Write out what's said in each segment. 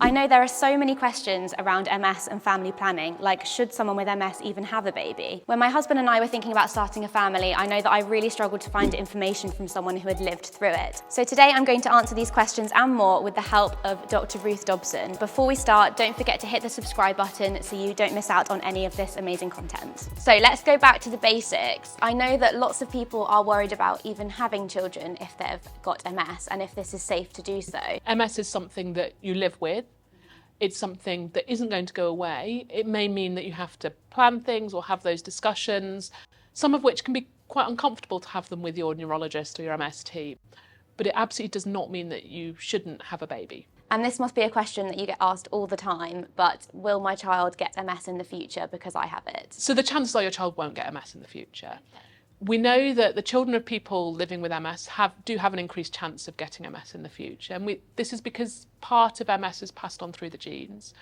I know there are so many questions around MS and family planning, like should someone with MS even have a baby? When my husband and I were thinking about starting a family, I know that I really struggled to find information from someone who had lived through it. So today I'm going to answer these questions and more with the help of Dr. Ruth Dobson. Before we start, don't forget to hit the subscribe button so you don't miss out on any of this amazing content. So let's go back to the basics. I know that lots of people are worried about even having children if they've got MS and if this is safe to do so. MS is something that you live with. It's something that isn't going to go away. It may mean that you have to plan things or have those discussions, some of which can be quite uncomfortable to have them with your neurologist or your MS team. But it absolutely does not mean that you shouldn't have a baby. And this must be a question that you get asked all the time, but will my child get MS in the future because I have it? So the chances are your child won't get MS in the future. We know that the children of people living with MS do have an increased chance of getting MS in the future. And this is because part of MS is passed on through the genes.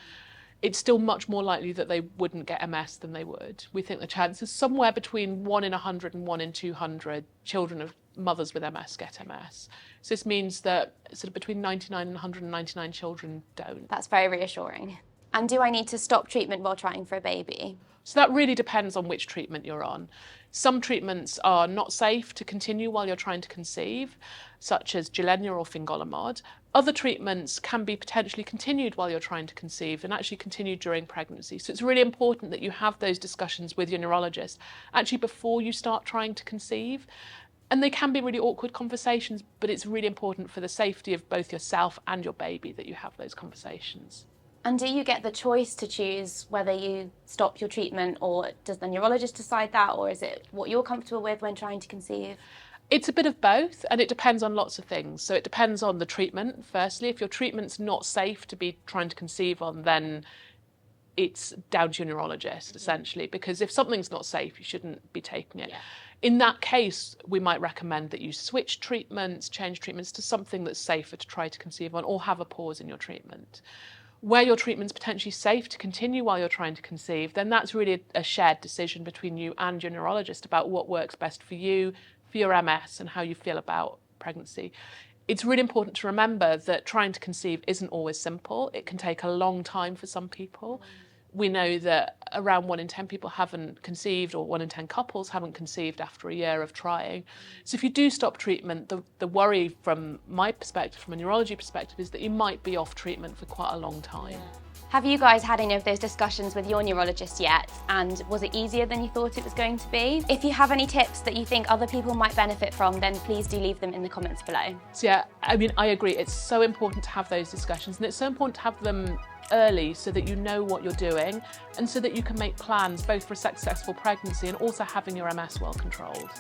It's still much more likely that they wouldn't get MS than they would. We think the chance is somewhere between 1 in 100 and 1 in 200 children of mothers with MS get MS. So this means that sort of between 99 and 199 children don't. That's very reassuring. And do I need to stop treatment while trying for a baby? So that really depends on which treatment you're on. Some treatments are not safe to continue while you're trying to conceive, such as Gilenya or fingolimod. Other treatments can be potentially continued while you're trying to conceive and actually continued during pregnancy. So it's really important that you have those discussions with your neurologist actually before you start trying to conceive. And they can be really awkward conversations, but it's really important for the safety of both yourself and your baby that you have those conversations. And do you get the choice to choose whether you stop your treatment, or does the neurologist decide that, or is it what you're comfortable with when trying to conceive? It's a bit of both, and it depends on lots of things. So it depends on the treatment, firstly. If your treatment's not safe to be trying to conceive on, then it's down to your neurologist, essentially, because if something's not safe, you shouldn't be taking it. Yeah. In that case, we might recommend that you switch treatments, change treatments to something that's safer to try to conceive on, or have a pause in your treatment. Where your treatment's potentially safe to continue while you're trying to conceive, then that's really a shared decision between you and your neurologist about what works best for you, for your MS, and how you feel about pregnancy. It's really important to remember that trying to conceive isn't always simple. It can take a long time for some people. We know that around 1 in 10 people haven't conceived, or 1 in 10 couples haven't conceived after a year of trying. So if you do stop treatment, the worry from my perspective, from a neurology perspective, is that you might be off treatment for quite a long time. Have you guys had any of those discussions with your neurologist yet? And was it easier than you thought it was going to be? If you have any tips that you think other people might benefit from, then please do leave them in the comments below. So yeah, I mean, I agree. It's so important to have those discussions, and it's so important to have them early so that you know what you're doing and so that you can make plans both for a successful pregnancy and also having your MS well controlled.